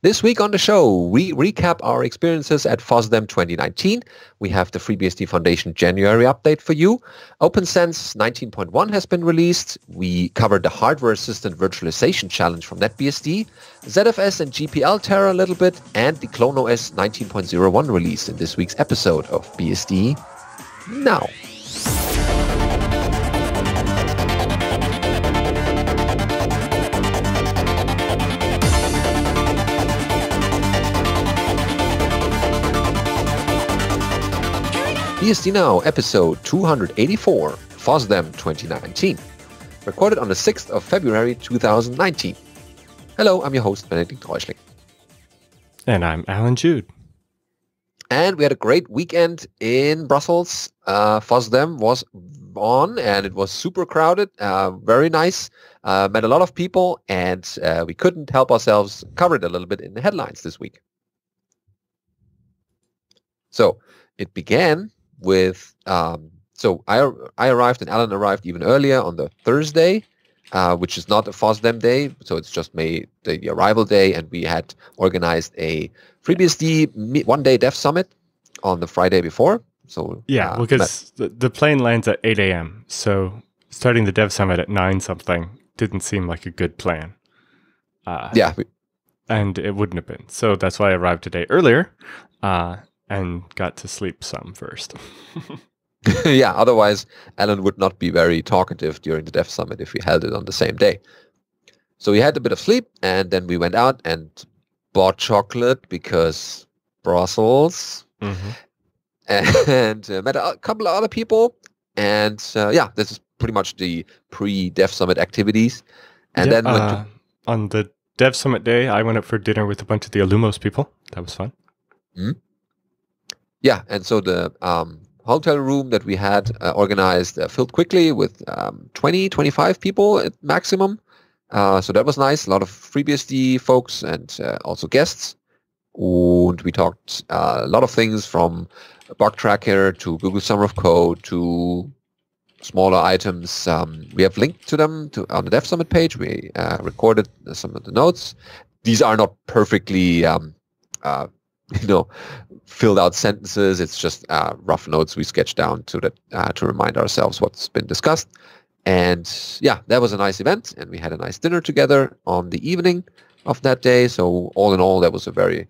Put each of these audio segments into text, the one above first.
This week on the show, we recap our experiences at Fosdem 2019. We have the FreeBSD Foundation January update for you. OPNsense 19.1 has been released. We covered the hardware-assisted virtualization challenge from NetBSD, ZFS and GPL terror a little bit, and the ClonOS 19.01 release in this week's episode of BSD Now. BSD Now, episode 284, Fosdem 2019, recorded on the 6th of February 2019. Hello, I'm your host, Benedikt Reuschling. And I'm Alan Jude. And we had a great weekend in Brussels. Fosdem was on, and it was super crowded, very nice. Met a lot of people, and we couldn't help ourselves cover it a little bit in the headlines this week. So it began with, so I arrived and Alan arrived even earlier on the Thursday, which is not a Fosdem day, so it's just the arrival day, and we had organized a FreeBSD one-day dev summit on the Friday before. So yeah, because the plane lands at 8 a.m., so starting the dev summit at 9 something didn't seem like a good plan. Yeah. And it wouldn't have been. So that's why I arrived a day earlier. And got to sleep some first. Yeah, otherwise Alan would not be very talkative during the Dev Summit if we held it on the same day. So we had a bit of sleep, and then we went out and bought chocolate because Brussels, and met a couple of other people. And yeah, this is pretty much the pre-Dev Summit activities. And then on the Dev Summit day, I went out for dinner with a bunch of the Illumos people. That was fun. Mm-hmm. Yeah, and so the hotel room that we had organized filled quickly with 20, 25 people at maximum. So that was nice. A lot of FreeBSD folks and also guests. And we talked a lot of things from bug tracker to Google Summer of Code to smaller items. We have linked to them on the Dev Summit page. We recorded some of the notes. These are not perfectly filled out sentences. It's just rough notes we sketched down to remind ourselves what's been discussed. And yeah, that was a nice event, and we had a nice dinner together on the evening of that day. So all in all, that was a very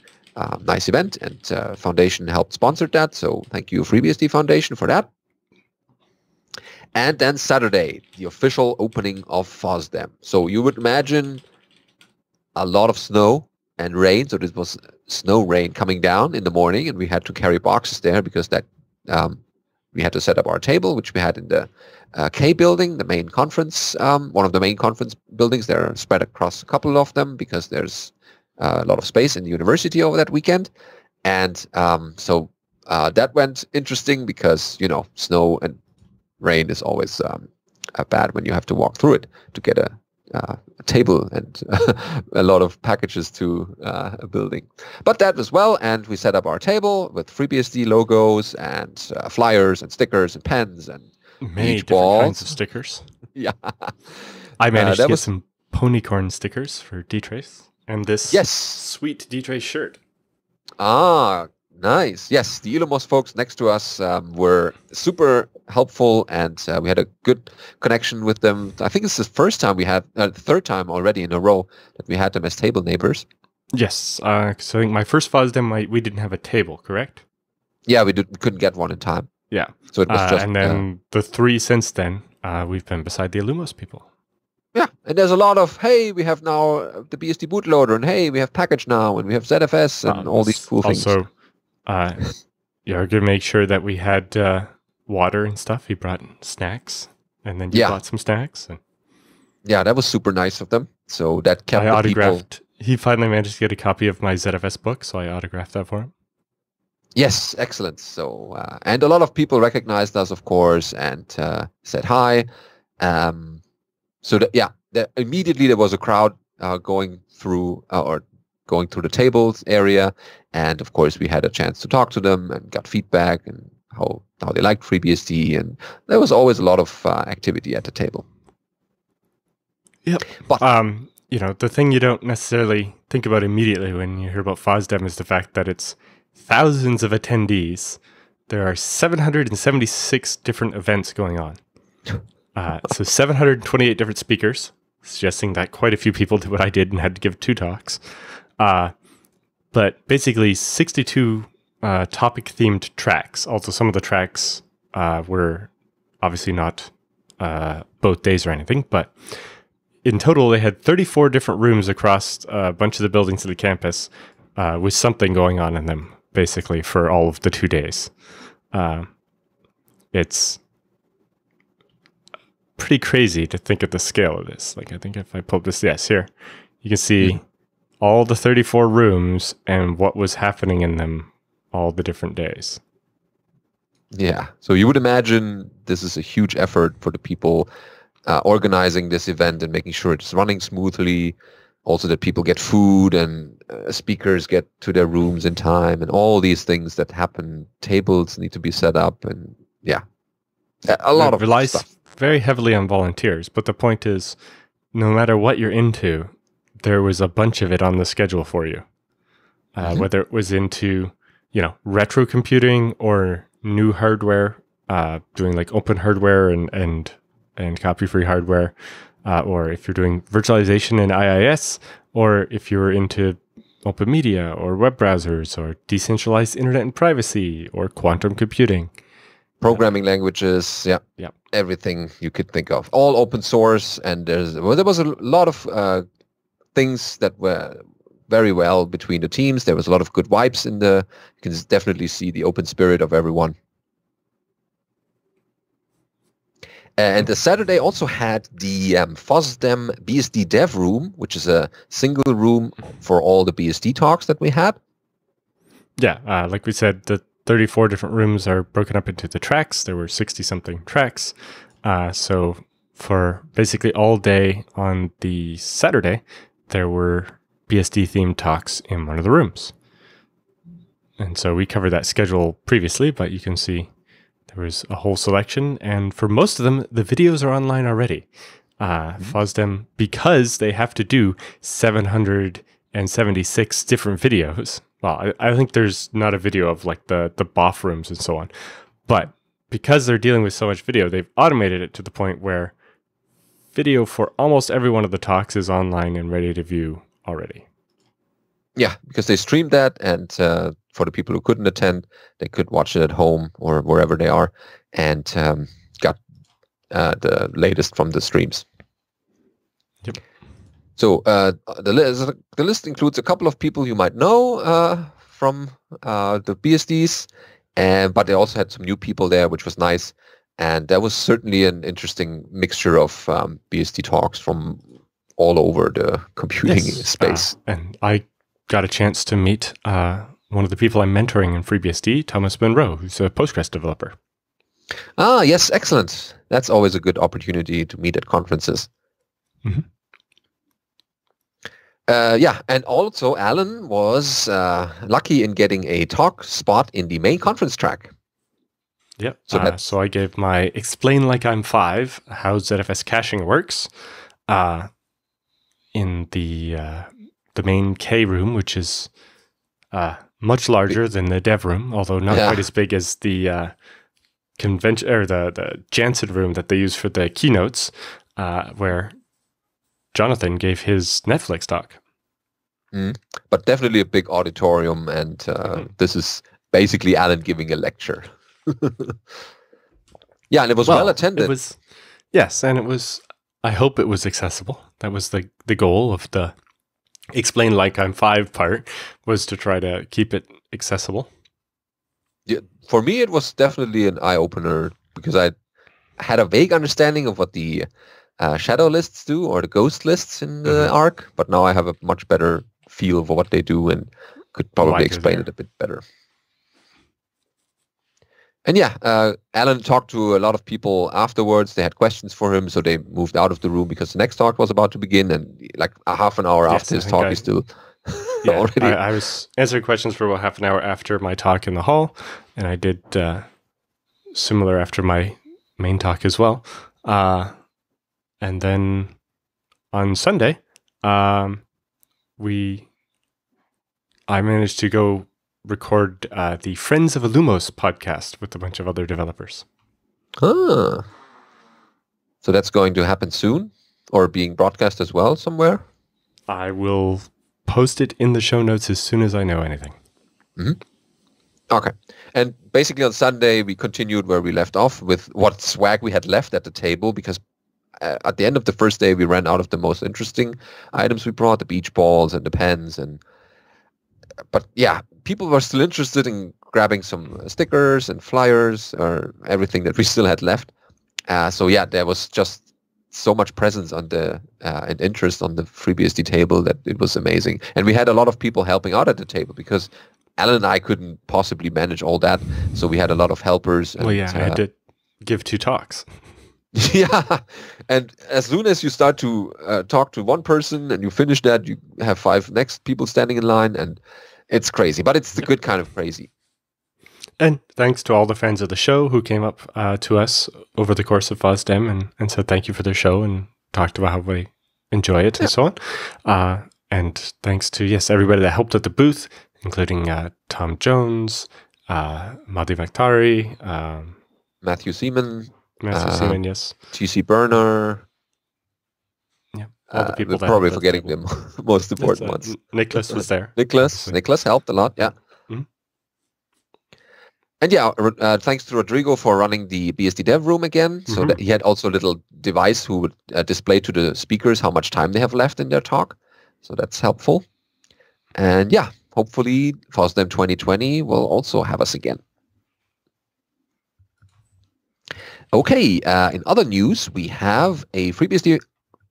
nice event, and Foundation helped sponsor that. So thank you, FreeBSD Foundation, for that. And then Saturday, the official opening of Fosdem. So you would imagine a lot of snow and rain. So this was snow rain coming down in the morning, and we had to carry boxes there because that we had to set up our table, which we had in the K building, the main conference, one of the main conference buildings. They're spread across a couple of them because there's a lot of space in the university over that weekend. And so that went interesting because, snow and rain is always bad when you have to walk through it to get a table and a lot of packages to a building. But that was well, and we set up our table with FreeBSD logos and flyers and stickers and pens and many different kinds of stickers. Yeah. I managed to get some ponycorn stickers for dtrace and this sweet dtrace shirt. Ah, nice. Yes, the Illumos folks next to us were super helpful, and we had a good connection with them. I think it's the first time we had, the third time already in a row that we had them as table neighbors. Yes, so I think my first Fosdem, we didn't have a table, correct? Yeah, we couldn't get one in time. Yeah. So it was just... and then the three since then, we've been beside the Illumos people. Yeah, and there's a lot of, hey, we have now the BSD bootloader, and hey, we have package now, and we have ZFS, and all these cool things. Also, we're going to make sure that we had water and stuff. He brought snacks, and then you bought some snacks. And yeah, that was super nice of them. So that kept the autographed. He finally managed to get a copy of my ZFS book, so I autographed that for him. Yes, excellent. So, and a lot of people recognized us, of course, and said hi. Immediately there was a crowd going through the tables area, and of course we had a chance to talk to them and got feedback and how they liked FreeBSD, and there was always a lot of activity at the table. Yep. But the thing you don't necessarily think about immediately when you hear about Fosdem is the fact that it's thousands of attendees. There are 776 different events going on. So 728 different speakers, suggesting that quite a few people did what I did and had to give 2 talks. But basically 62 topic-themed tracks. Also, some of the tracks were obviously not both days or anything, but in total, they had 34 different rooms across a bunch of the buildings of the campus with something going on in them, basically, for all of the 2 days. It's pretty crazy to think of the scale of this. Like, I think if I pull up this, yes, here, you can see all the 34 rooms and what was happening in them all the different days. Yeah. So you would imagine this is a huge effort for the people organizing this event and making sure it's running smoothly. Also that people get food and speakers get to their rooms in time and all these things that happen. Tables need to be set up and a lot of relies stuff. Very heavily on volunteers. But the point is, no matter what you're into, there was a bunch of it on the schedule for you. Whether it was into, retro computing or new hardware, doing like open hardware and copy-free hardware, or if you're doing virtualization in IIS, or if you're into open media or web browsers or decentralized internet and privacy or quantum computing. Programming languages, everything you could think of. All open source, and there was a lot of things that were very well between the teams. There was a lot of good vibes you can definitely see the open spirit of everyone. And the Saturday also had the Fosdem Bsd Dev Room, which is a single room for all the BSD talks that we had. Yeah, like we said, the 34 different rooms are broken up into the tracks. There were 60-something tracks. So for basically all day on the Saturday, there were BSD-themed talks in one of the rooms. And so we covered that schedule previously, but you can see there was a whole selection. And for most of them, the videos are online already. Fosdem, because they have to do 776 different videos. Well, I think there's not a video of like the BOF rooms and so on. But because they're dealing with so much video, they've automated it to the point where video for almost every one of the talks is online and ready to view already. Yeah, because they streamed that, and for the people who couldn't attend, they could watch it at home or wherever they are, and got the latest from the streams. Yep. So the list includes a couple of people you might know from the BSDs, but they also had some new people there, which was nice. And that was certainly an interesting mixture of BSD talks from all over the computing space. And I got a chance to meet one of the people I'm mentoring in FreeBSD, Thomas Munroe, who's a Postgres developer. Ah, yes, excellent. That's always a good opportunity to meet at conferences. Mm-hmm. And also Alan was lucky in getting a talk spot in the main conference track. Yep. So I gave my Explain Like I'm 5, how ZFS caching works, in the main K room, which is much larger than the dev room, although not quite as big as the convention or the Jansen room that they use for the keynotes, where Jonathan gave his Netflix talk. But definitely a big auditorium, and this is basically Alan giving a lecture. Yeah, and it was well attended. I hope it was accessible. That was the goal of the Explain Like I'm 5 part, was to try to keep it accessible. Yeah, for me, it was definitely an eye-opener, because I had a vague understanding of what the shadow lists do, or the ghost lists in the ARC, but now I have a much better feel for what they do and could probably explain it a bit better. And Alan talked to a lot of people afterwards. They had questions for him, so they moved out of the room because the next talk was about to begin, and like a half an hour after his talk, he's still already... I was answering questions for about half an hour after my talk in the hall, and I did similar after my main talk as well. And then on Sunday, I managed to go record the Friends of Illumos podcast with a bunch of other developers. Ah. So that's going to happen soon, or being broadcast as well somewhere? I will post it in the show notes as soon as I know anything. Mm-hmm. Okay. And basically on Sunday, we continued where we left off with what swag we had left at the table, because at the end of the first day, we ran out of the most interesting items we brought, the beach balls and the pens. But yeah, people were still interested in grabbing some stickers and flyers or everything that we still had left. So yeah, there was just so much presence on the and interest on the FreeBSD table that it was amazing. And we had a lot of people helping out at the table, because Alan and I couldn't possibly manage all that. So we had a lot of helpers. And, well, yeah, I had to give 2 talks. Yeah. And as soon as you start to talk to one person and you finish that, you have 5 next people standing in line, and it's crazy. But it's the good kind of crazy. And thanks to all the fans of the show who came up to us over the course of Fosdem and said thank you for their show and talked about how they enjoy it and so on. And thanks to, everybody that helped at the booth, including Tom Jones, Madhi Vakhtari, Matthew Seaman, yes. TC Burner. Yeah, all the people we're probably forgetting the most important ones. Nicholas was there. Nicholas helped a lot, yeah. Mm-hmm. And yeah, thanks to Rodrigo for running the BSD Dev Room again. So that he had also a little device who would display to the speakers how much time they have left in their talk. So that's helpful. And yeah, hopefully Fosdem 2020 will also have us again. Okay, in other news, we have a FreeBSD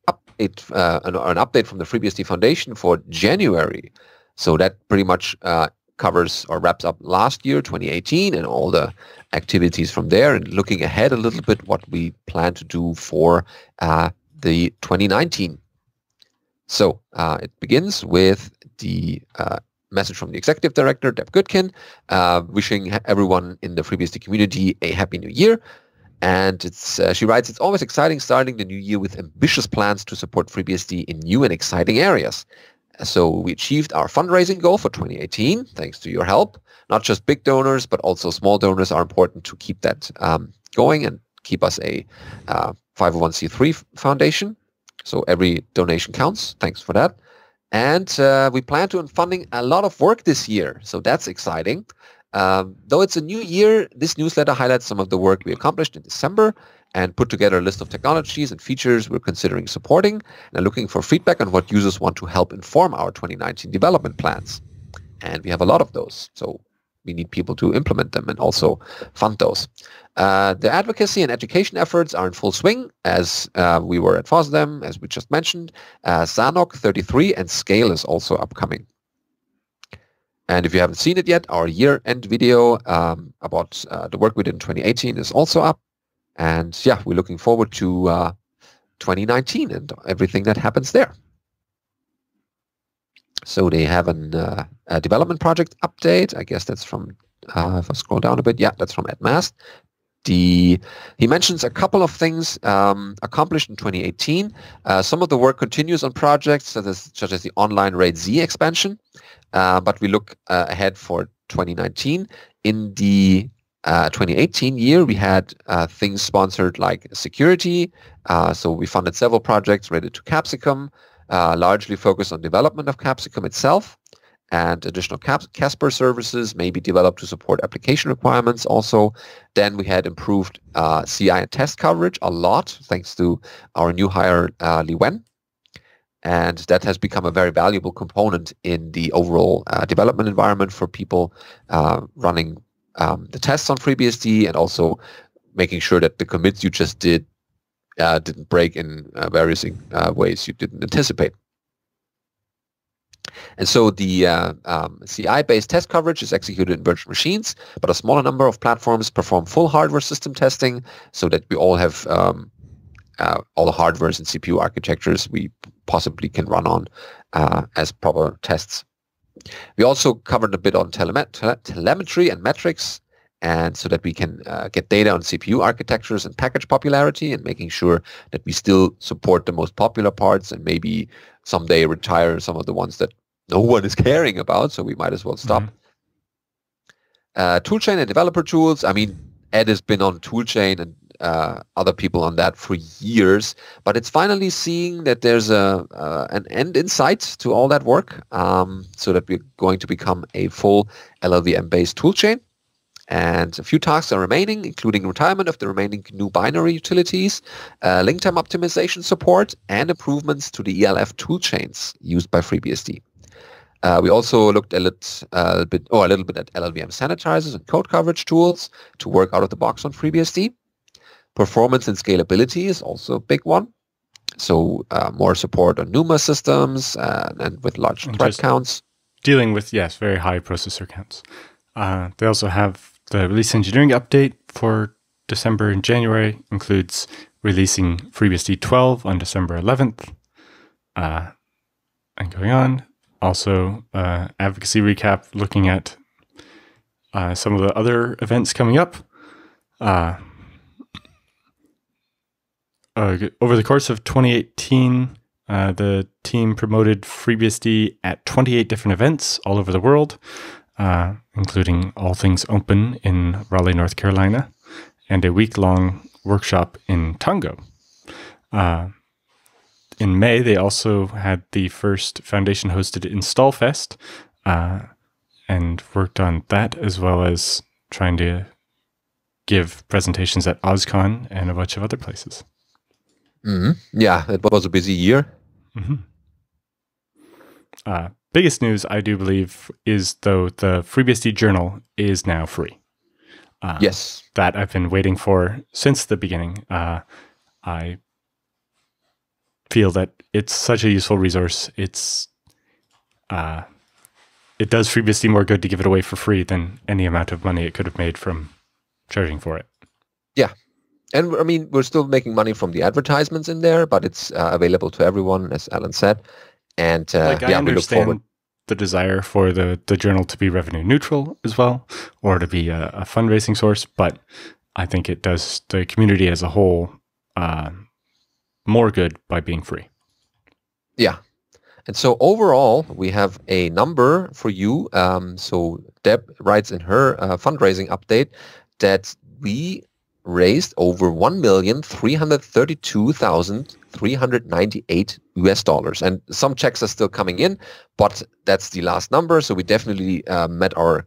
update, an update from the FreeBSD Foundation for January. So that pretty much covers or wraps up last year, 2018, and all the activities from there, and looking ahead a little bit what we plan to do for the 2019. So it begins with the message from the Executive Director, Deb Goodkin, wishing everyone in the FreeBSD community a Happy New Year. And she writes, it's always exciting starting the new year with ambitious plans to support FreeBSD in new and exciting areas. So we achieved our fundraising goal for 2018, thanks to your help. Not just big donors, but also small donors are important to keep that going and keep us a 501c3 foundation. So every donation counts. Thanks for that. And we plan to funding a lot of work this year. So that's exciting. Though it's a new year, this newsletter highlights some of the work we accomplished in December and put together a list of technologies and features we're considering supporting and looking for feedback on what users want to help inform our 2019 development plans. And we have a lot of those, so we need people to implement them and also fund those. The advocacy and education efforts are in full swing, as we were at Fosdem, as we just mentioned. Zanok 33 and Scale is also upcoming. And if you haven't seen it yet, our year-end video about the work we did in 2018 is also up. And yeah, we're looking forward to 2019 and everything that happens there. So they have a development project update. I guess that's from, if I scroll down a bit, yeah, that's from Ed Mast. He mentions a couple of things accomplished in 2018. Some of the work continues on projects such as the online RAID Z expansion, but we look ahead for 2019. In the 2018 year, we had things sponsored like security. So we funded several projects related to Capsicum, largely focused on development of Capsicum itself, and additional Casper services may be developed to support application requirements also. Then we had improved CI and test coverage a lot, thanks to our new hire, Li Wen. And that has become a very valuable component in the overall development environment for people running the tests on FreeBSD, and also making sure that the commits you just did didn't break in various ways you didn't anticipate. And so the CI-based test coverage is executed in virtual machines, but a smaller number of platforms perform full hardware system testing, so that we all have all the hardwares and CPU architectures we possibly can run on as proper tests. We also covered a bit on telemetry and metrics, and so that we can get data on CPU architectures and package popularity, and making sure that we still support the most popular parts and maybe someday retire some of the ones that no one is caring about, so we might as well stop. Toolchain and developer tools. I mean, Ed has been on Toolchain and other people on that for years, but it's finally seeing that there's an end in sight to all that work, so that we're going to become a full LLVM-based toolchain. And a few tasks are remaining, including retirement of the remaining GNU binary utilities, link time optimization support, and improvements to the ELF toolchains used by FreeBSD. We also looked a little bit at LLVM sanitizers and code coverage tools to work out of the box on FreeBSD. Performance and scalability is also a big one. So more support on NUMA systems and with large thread counts. Dealing with, yes, very high processor counts. They also have the release engineering update for December and January, includes releasing FreeBSD 12 on December 11th, and going on. Also, advocacy recap, looking at some of the other events coming up. Over the course of 2018, the team promoted FreeBSD at 28 different events all over the world, including All Things Open in Raleigh, North Carolina, and a week-long workshop in Tongo. In May, they also had the first Foundation-hosted Install Fest, and worked on that, as well as trying to give presentations at OSCON and a bunch of other places. Yeah, it was a busy year. Biggest news, I do believe, is though the FreeBSD journal is now free. Yes. That I've been waiting for since the beginning. I feel that it's such a useful resource. It does FreeBSD more good to give it away for free than any amount of money it could have made from charging for it. Yeah. And I mean, we're still making money from the advertisements in there, but it's available to everyone, as Alan said. And I we look forward. The desire for the journal to be revenue neutral as well, or to be a fundraising source, but I think it does the community as a whole more good by being free. Yeah. And so overall, we have a number for you. So Deb writes in her fundraising update that we raised over $1,332,398 and some checks are still coming in, but that's the last number. So we definitely met our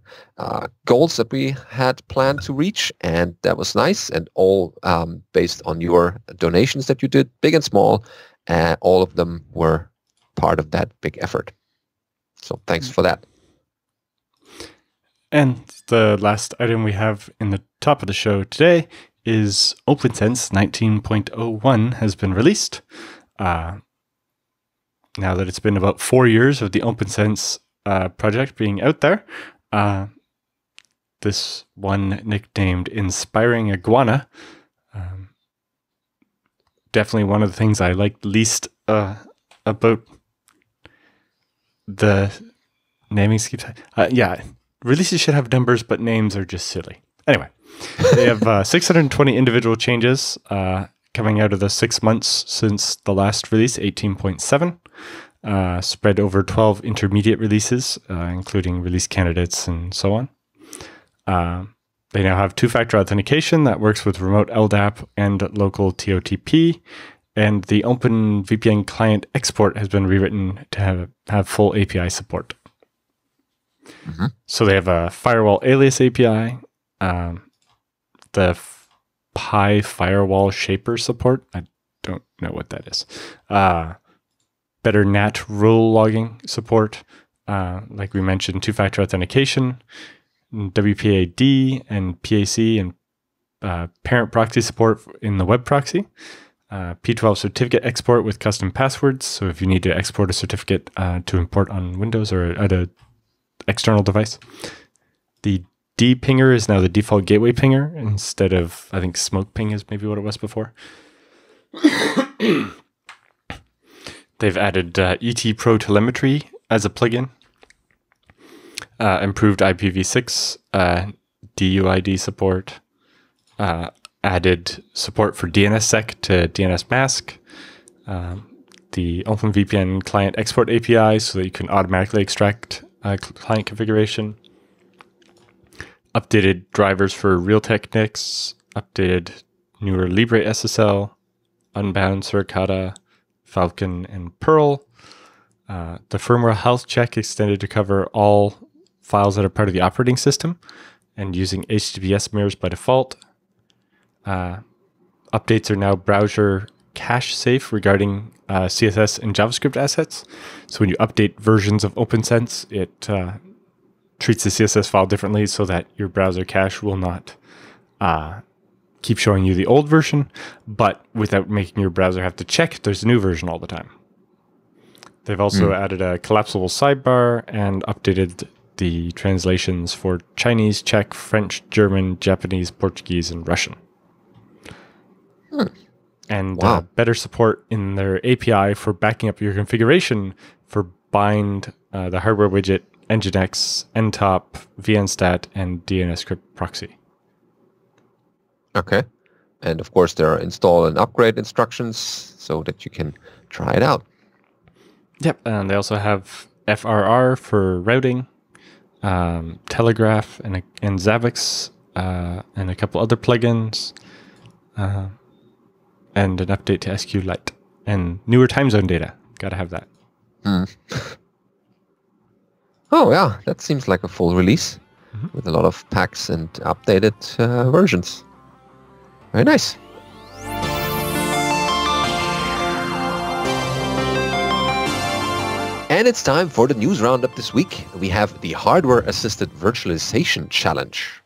goals that we had planned to reach, and that was nice, and all based on your donations that you did, big and small. All of them were part of that big effort. So thanks for that. And the last item we have in the top of the show today is OPNsense 19.01 has been released. Now that it's been about 4 years of the OPNsense project being out there, this one nicknamed Inspiring Iguana, definitely one of the things I liked least about the naming scheme. Yeah, releases should have numbers, but names are just silly. Anyway, they have 620 individual changes coming out of the 6 months since the last release, 18.7, spread over 12 intermediate releases, including release candidates and so on. They now have two-factor authentication that works with remote LDAP and local TOTP, and the OpenVPN client export has been rewritten to have full API support. So they have a firewall alias API, the Pi firewall shaper support. I don't know what that is. Better NAT rule logging support. Like we mentioned, two-factor authentication, WPAD and PAC, and parent proxy support in the web proxy. P12 certificate export with custom passwords. So if you need to export a certificate to import on Windows or at an external device. The D-pinger is now the default gateway pinger instead of, I think, smoke ping is maybe what it was before. They've added ET Pro telemetry as a plugin. Improved IPv6 DUID support, added support for DNSSEC to DNS mask, the OpenVPN client export API so that you can automatically extract client configuration, updated drivers for Realtek NICs, updated newer Libre SSL, Unbound Suricata, Falcon, and Perl. The firmware health check extended to cover all files that are part of the operating system and using HTTPS mirrors by default. Updates are now browser cache safe regarding CSS and JavaScript assets. So when you update versions of OPNsense, it treats the CSS file differently so that your browser cache will not keep showing you the old version, but without making your browser have to check if there's a new version all the time. They've also added a collapsible sidebar and updated the translations for Chinese, Czech, French, German, Japanese, Portuguese, and Russian. And better support in their API for backing up your configuration for bind, the hardware widget, Nginx, Ntop, VNstat, and DNSCrypt proxy. Okay. And of course, there are install and upgrade instructions so that you can try it out. Yep. And they also have FRR for routing, Telegraph, and Zabbix, and a couple other plugins, and an update to SQLite, and newer time zone data. Got to have that. Oh, yeah. That seems like a full release with a lot of packs and updated versions. Very nice. And it's time for the news roundup this week. We have the Hardware-Assisted Virtualization Challenge.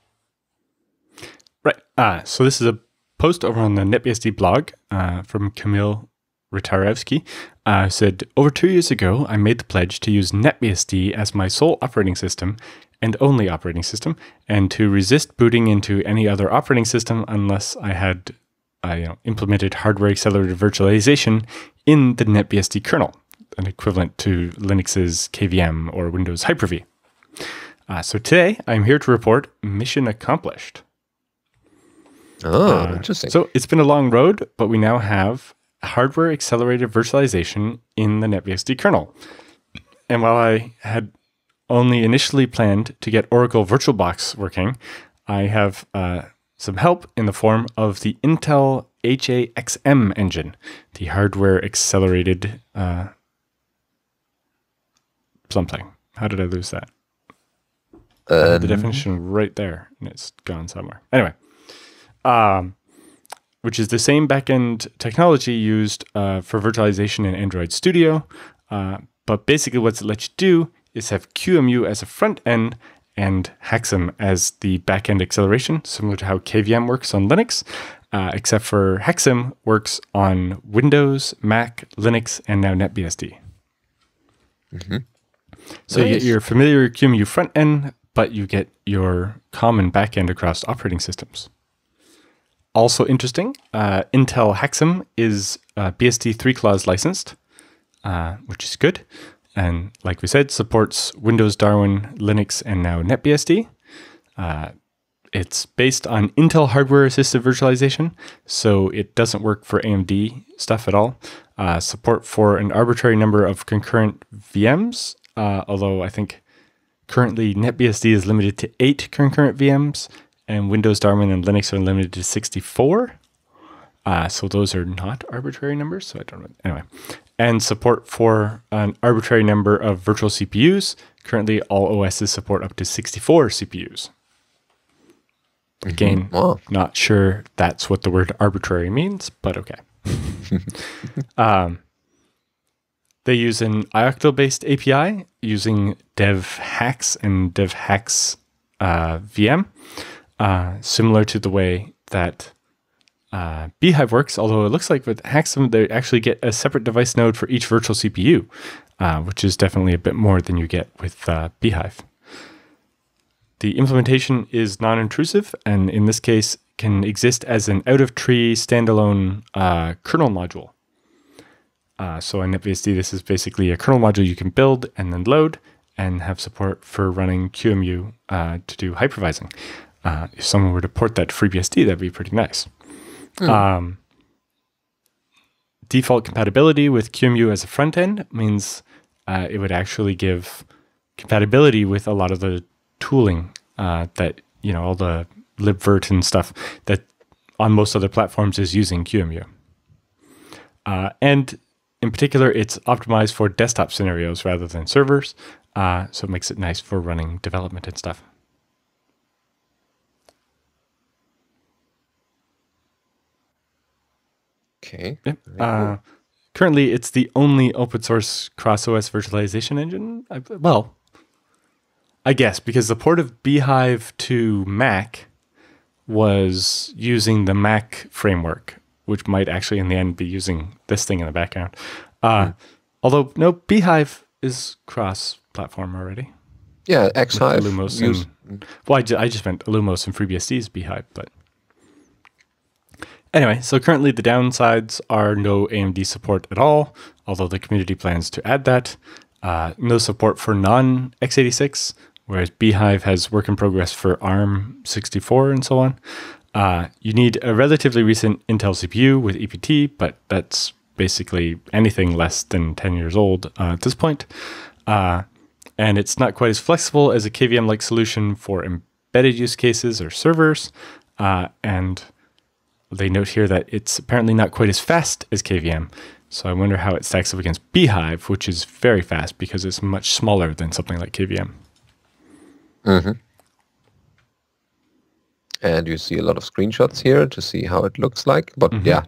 Right. So this is a post over on the NetBSD blog from Kamil Rytarewski. Said, over 2 years ago, I made the pledge to use NetBSD as my sole operating system and only operating system, and to resist booting into any other operating system unless I had implemented hardware-accelerated virtualization in the NetBSD kernel, an equivalent to Linux's KVM or Windows Hyper-V. So today, I'm here to report mission accomplished. Oh, interesting. So it's been a long road, but we now have hardware-accelerated virtualization in the NetBSD kernel. And while I had only initially planned to get Oracle VirtualBox working, I have some help in the form of the Intel HAXM engine, the hardware-accelerated something. How did I lose that? The definition right there, and it's gone somewhere. Anyway, which is the same backend technology used for virtualization in Android Studio, but basically what it lets you do is have QEMU as a front end and HAXM as the backend acceleration, similar to how KVM works on Linux, except for HAXM works on Windows, Mac, Linux, and now NetBSD. So you get your familiar QEMU front end, but you get your common backend across operating systems. Also interesting, Intel HAXM is BSD 3-clause licensed, which is good. And like we said, supports Windows, Darwin, Linux, and now NetBSD. It's based on Intel hardware-assisted virtualization, so it doesn't work for AMD stuff at all. Support for an arbitrary number of concurrent VMs, although I think currently NetBSD is limited to 8 concurrent VMs, and Windows, Darwin, and Linux are limited to 64. So those are not arbitrary numbers, so I don't know. Anyway. And support for an arbitrary number of virtual CPUs. Currently, all OSs support up to 64 CPUs. Again, not sure that's what the word arbitrary means, but okay. They use an ioctl-based API using DevHax and DevHax VM, similar to the way that Beehive works, although it looks like with HAXM, they actually get a separate device node for each virtual CPU, which is definitely a bit more than you get with Beehive. The implementation is non-intrusive, and in this case, can exist as an out-of-tree standalone kernel module. So in NetBSD, this is basically a kernel module you can build and then load, and have support for running QEMU to do hypervising. if someone were to port that to FreeBSD, that'd be pretty nice. Default compatibility with QEMU as a front end means it would actually give compatibility with a lot of the tooling that, all the libvirt and stuff that on most other platforms is using QEMU. And in particular, it's optimized for desktop scenarios rather than servers, so it makes it nice for running development and stuff. Okay. Yep. Currently, it's the only open source cross-OS virtualization engine. I guess, because the port of Beehive to Mac was using the Mac framework, which might actually in the end be using this thing in the background. Although, no, Beehive is cross-platform already. Yeah, Xhive. Illumos I just meant Illumos and FreeBSD's Beehive, but... Anyway, so currently the downsides are no AMD support at all, although the community plans to add that. No support for non-x86, whereas Beehive has work in progress for ARM64 and so on. You need a relatively recent Intel CPU with EPT, but that's basically anything less than 10 years old at this point. And it's not quite as flexible as a KVM-like solution for embedded use cases or servers. And they note here that it's apparently not quite as fast as KVM. So I wonder how it stacks up against Beehive, which is very fast because it's much smaller than something like KVM. And you see a lot of screenshots here to see how it looks like. But yeah,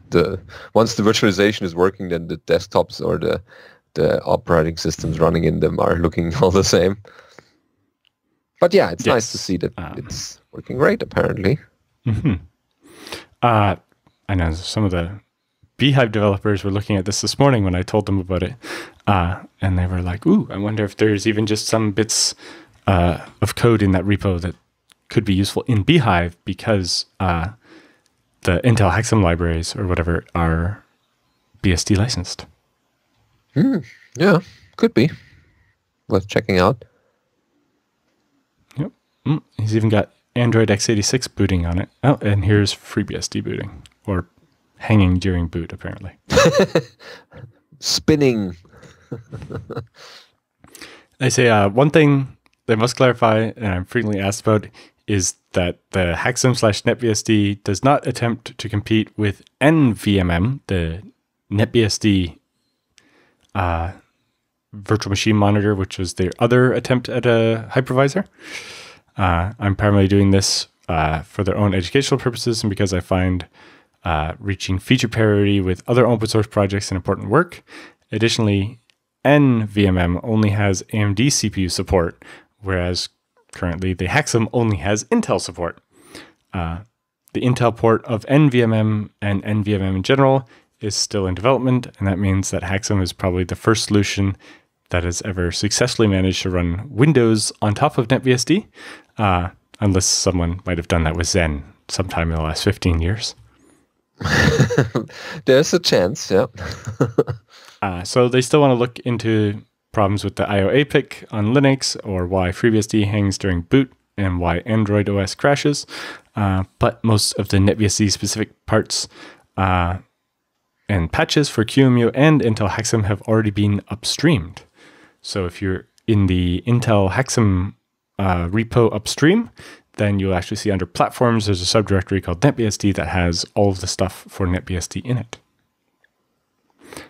once the virtualization is working, then the desktops or the operating systems running in them are looking all the same. But yeah, it's nice to see that it's working great, apparently. I know some of the Beehive developers were looking at this morning when I told them about it. And they were like, ooh, I wonder if there's even just some bits of code in that repo that could be useful in Beehive because the Intel Hexam libraries or whatever are BSD licensed. Yeah, could be. Worth checking out. Yep. He's even got Android x86 booting on it. Oh, and here's FreeBSD booting, or hanging during boot, apparently. Spinning. I say one thing they must clarify, and I'm frequently asked about, is that the Hexam/NetBSD does not attempt to compete with NVMM, the NetBSD virtual machine monitor, which was their other attempt at a hypervisor. I'm primarily doing this for their own educational purposes and because I find reaching feature parity with other open source projects an important work. Additionally, NVMM only has AMD CPU support, whereas currently the Hexam only has Intel support. The Intel port of NVMM and NVMM in general is still in development, and that means that Hexam is probably the first solution that has ever successfully managed to run Windows on top of NetBSD, unless someone might have done that with Zen sometime in the last 15 years. There's a chance, yeah. So they still want to look into problems with the IO APIC on Linux, or why FreeBSD hangs during boot, and why Android OS crashes. But most of the NetBSD specific parts and patches for QEMU and Intel Hexam have already been upstreamed. So if you're in the Intel Hexam repo upstream, then you'll actually see under platforms, there's a subdirectory called NetBSD that has all of the stuff for NetBSD in it.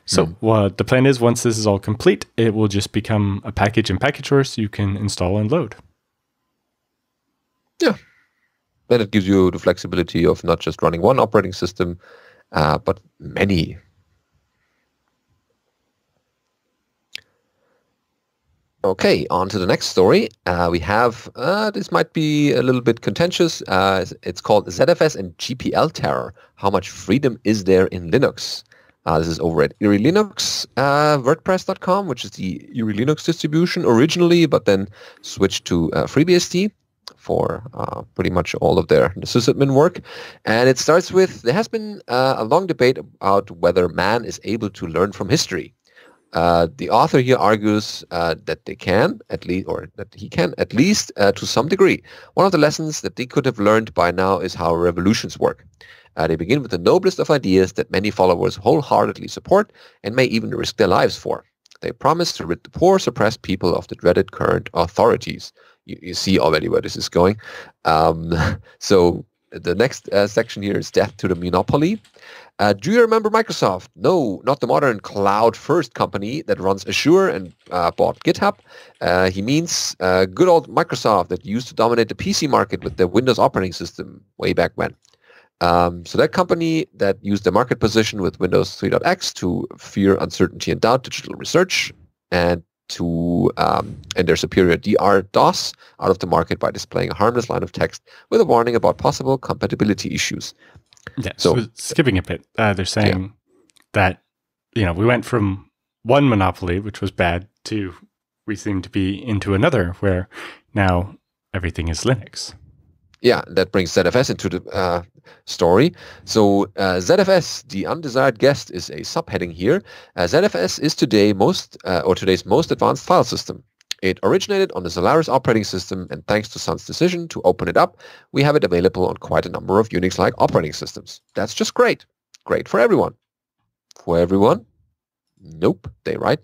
So what the plan is, once this is all complete, it will just become a package in package source you can install and load. Yeah. Then it gives you the flexibility of not just running one operating system, but many. Okay, on to the next story. We have, this might be a little bit contentious. It's called ZFS and GPL terror. How much freedom is there in Linux? This is over at Erie Linux, WordPress.com, which is the Erie Linux distribution originally, but then switched to FreeBSD for pretty much all of their sysadmin work. And it starts with, there has been a long debate about whether man is able to learn from history. The author here argues that they can at least, or that he can at least to some degree. One of the lessons that they could have learned by now is how revolutions work. They begin with the noblest of ideas that many followers wholeheartedly support and may even risk their lives for. They promise to rid the poor, suppressed people of the dreaded current authorities. You see already where this is going. So the next section here is death to the monopoly. Do you remember Microsoft? No, not the modern cloud-first company that runs Azure and bought GitHub. He means good old Microsoft that used to dominate the PC market with their Windows operating system way back when. So that company that used the market position with Windows 3.x to fear uncertainty and doubt digital research and to and their superior DR-DOS out of the market by displaying a harmless line of text with a warning about possible compatibility issues. Yeah, so skipping a bit, they're saying that, we went from one monopoly, which was bad, to we seem to be into another where now everything is Linux. Yeah, that brings ZFS into the story. So ZFS, the undesired guest, is a subheading here. ZFS is today's most advanced file system. It originated on the Solaris operating system, and thanks to Sun's decision to open it up, we have it available on quite a number of Unix-like operating systems. That's just great. Great for everyone. For everyone? Nope, they write.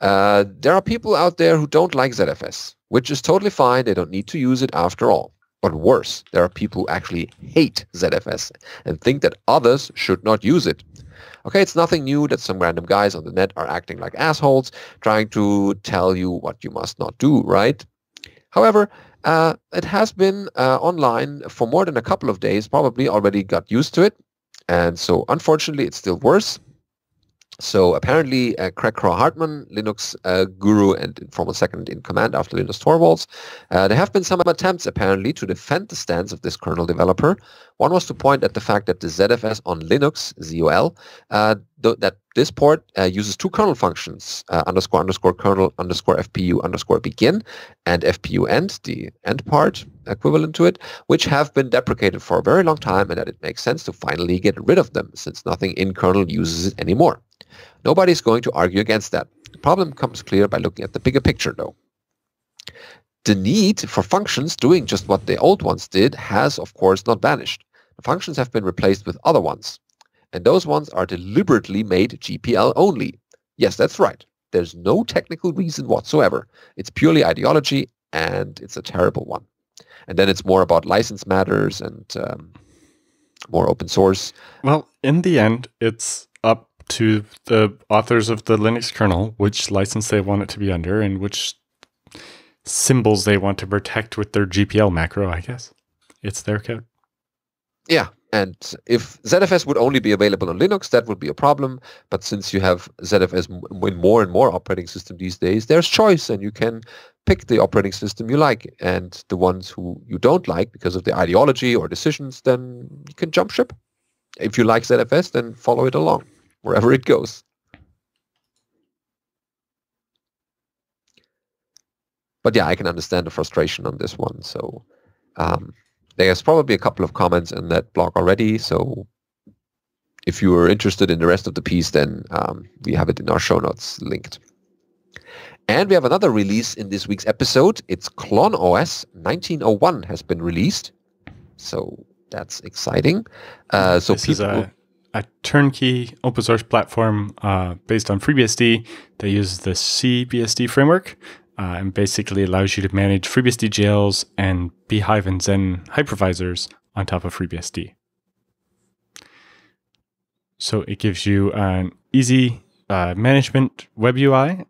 There are people out there who don't like ZFS, which is totally fine. They don't need to use it after all. But worse, there are people who actually hate ZFS and think that others should not use it. Okay, it's nothing new that some random guys on the net are acting like assholes, trying to tell you what you must not do, right? However, it has been online for more than a couple of days, probably already got used to it. And so, unfortunately, it's still worse. So apparently, Craig Crow-Hartman, Linux guru and informal second in command after Linus Torvalds, there have been some attempts apparently to defend the stance of this kernel developer. One was to point at the fact that the ZFS on Linux, ZOL, that this port uses two kernel functions, __kernel _FPU _begin and FPU end, the end part equivalent to it, which have been deprecated for a very long time, and that it makes sense to finally get rid of them since nothing in kernel uses it anymore. Nobody's going to argue against that. The problem becomes clear by looking at the bigger picture, though. The need for functions doing just what the old ones did has, of course, not vanished. The functions have been replaced with other ones, and those ones are deliberately made GPL only. Yes, that's right. There's no technical reason whatsoever. It's purely ideology, and it's a terrible one. And then it's more about license matters and more open source. Well, in the end, it's up to the authors of the Linux kernel which license they want it to be under and which symbols they want to protect with their GPL macro, I guess. It's their code. Yeah, and if ZFS would only be available on Linux, that would be a problem. But since you have ZFS in more and more operating systems these days, there's choice, and you can pick the operating system you like. And the ones who you don't like because of the ideology or decisions, then you can jump ship. If you like ZFS, then follow it along, wherever it goes. But yeah, I can understand the frustration on this one. So there's probably a couple of comments in that blog already. So if you are interested in the rest of the piece, then we have it in our show notes linked. And we have another release in this week's episode. It's ClonOS 1901 has been released. So that's exciting. So this is a turnkey open source platform based on FreeBSD that uses the CBSD framework and basically allows you to manage FreeBSD jails and Beehive and Zen hypervisors on top of FreeBSD. So it gives you an easy management web UI.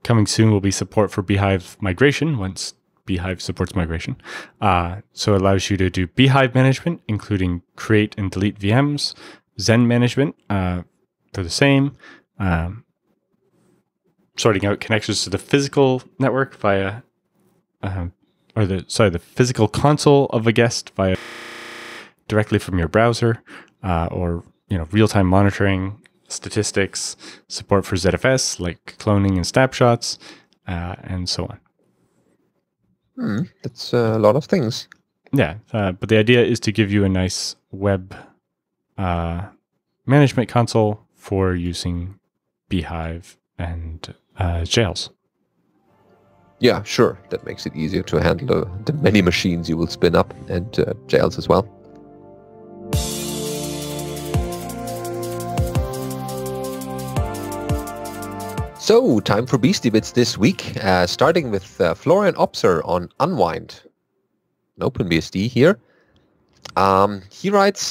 Coming soon will be support for Beehive migration once Beehive supports migration. So it allows you to do Beehive management, including create and delete VMs, Zen management for the same, sorting out connections to the physical network via, the physical console of a guest via directly from your browser, or real-time monitoring, statistics, support for ZFS like cloning and snapshots, and so on. That's a lot of things. Yeah, but the idea is to give you a nice web management console for using Beehive and jails. Yeah, sure. That makes it easier to handle the many machines you will spin up, and jails as well. So, time for Beastie Bits this week, starting with Florian Opser on Unwind. An OpenBSD here. He writes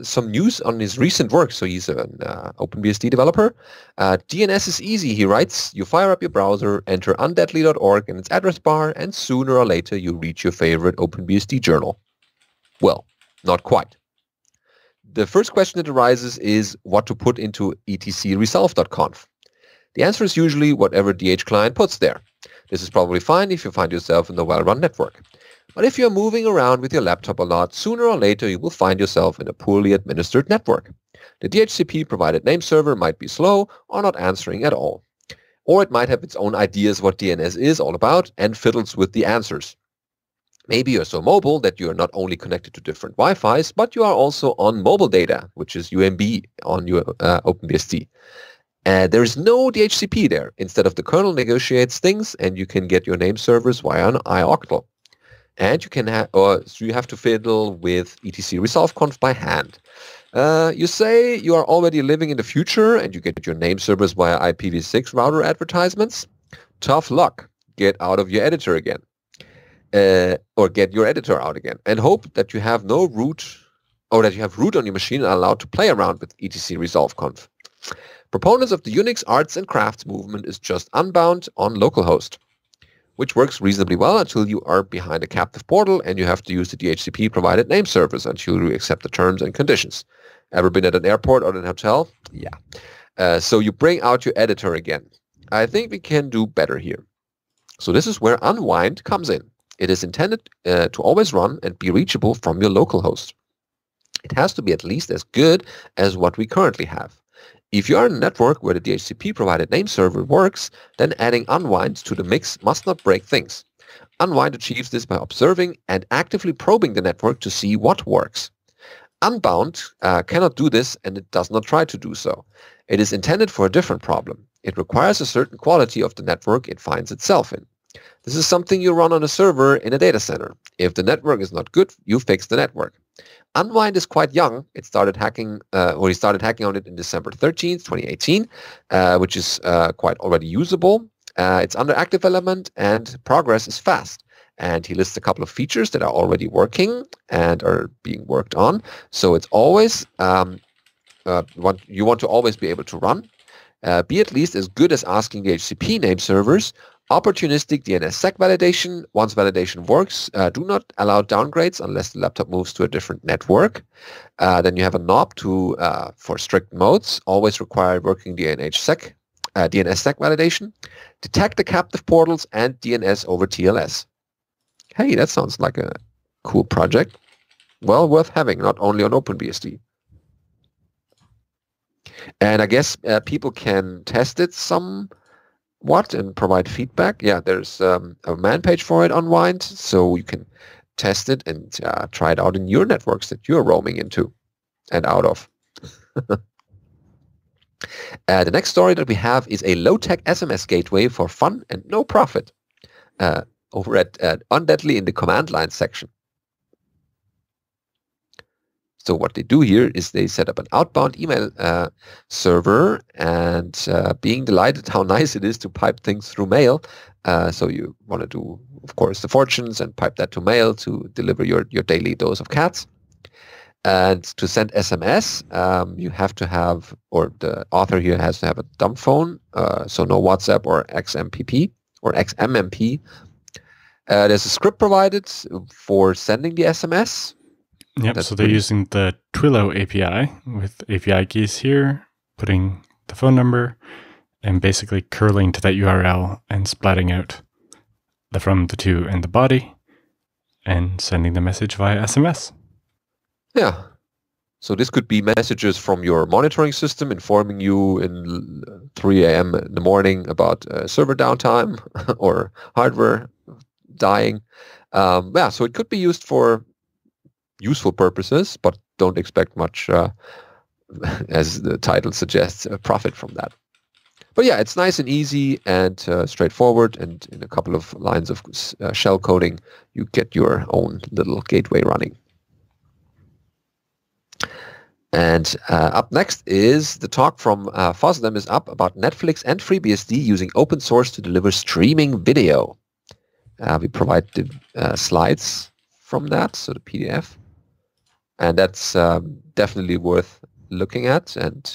some news on his recent work. So he's an OpenBSD developer. DNS is easy, he writes. You fire up your browser, enter undeadly.org in its address bar, and sooner or later you reach your favorite OpenBSD journal. Well, not quite. The first question that arises is what to put into etcresolve.conf. The answer is usually whatever DH client puts there. This is probably fine if you find yourself in a well-run network. But if you're moving around with your laptop a lot, sooner or later you will find yourself in a poorly administered network. The DHCP provided name server might be slow or not answering at all. Or it might have its own ideas what DNS is all about and fiddles with the answers. Maybe you're so mobile that you are not only connected to different Wi-Fis, but you are also on mobile data, which is UMB on your OpenBSD. There is no DHCP there. Instead of the kernel negotiates things and you can get your name servers via an ioctl. And you can so you have to fiddle with etcresolve.conf by hand. You say you are already living in the future and you get your name servers via IPv6 router advertisements. Tough luck. Get out of your editor again. Or get your editor out again. And hope that you have no root, or that you have root on your machine and are allowed to play around with etcresolve.conf. Proponents of the Unix arts and crafts movement is just Unbound on localhost, which works reasonably well until you are behind a captive portal and you have to use the DHCP provided name servers until you accept the terms and conditions. Ever been at an airport or an hotel? Yeah. So you bring out your editor again. I think we can do better here. So this is where Unwind comes in. It is intended to always run and be reachable from your local host. It has to be at least as good as what we currently have. If you are in a network where the DHCP provided name server works, then adding Unwind to the mix must not break things. Unwind achieves this by observing and actively probing the network to see what works. Unbound cannot do this, and it does not try to do so. It is intended for a different problem. It requires a certain quality of the network it finds itself in. This is something you run on a server in a data center. If the network is not good, you fix the network. Unwind is quite young. He started hacking on it in December 13th, 2018, which is quite already usable. It's under active development and progress is fast. And he lists a couple of features that are already working and are being worked on. So it's always, you want to always be able to run. Be at least as good as asking the HCP name servers. Opportunistic DNSSEC validation. Once validation works, do not allow downgrades unless the laptop moves to a different network. Then you have a knob for strict modes. Always require working DNSSEC validation. Detect the captive portals and DNS over TLS. Hey, that sounds like a cool project. Well worth having, not only on OpenBSD. And I guess people can test it somewhat and provide feedback. Yeah, there's a man page for it on Unwind, so you can test it and try it out in your networks that you're roaming into and out of. The next story that we have is a low-tech SMS gateway for fun and no profit over at Undeadly in the command line section. So what they do here is they set up an outbound email server and being delighted how nice it is to pipe things through mail. So you want to do, of course, the fortunes and pipe that to mail to deliver your daily dose of cats. And to send SMS, you have to have, or the author here has to have a dumb phone, so no WhatsApp or XMPP or XMMP. There's a script provided for sending the SMS. Yep, so they're using the Twilio API with API keys here, putting the phone number, and basically curling to that URL and splatting out the from, the to, and the body, and sending the message via SMS. Yeah. So this could be messages from your monitoring system informing you in 3 a.m. in the morning about server downtime or hardware dying. Yeah, so it could be used for useful purposes, but don't expect much, as the title suggests, profit from that. But yeah, it's nice and easy and straightforward. And in a couple of lines of shell coding, you get your own little gateway running. And up next is the talk from Fosdem is up about Netflix and FreeBSD using open source to deliver streaming video. We provide the slides from that, so the PDF. And that's definitely worth looking at and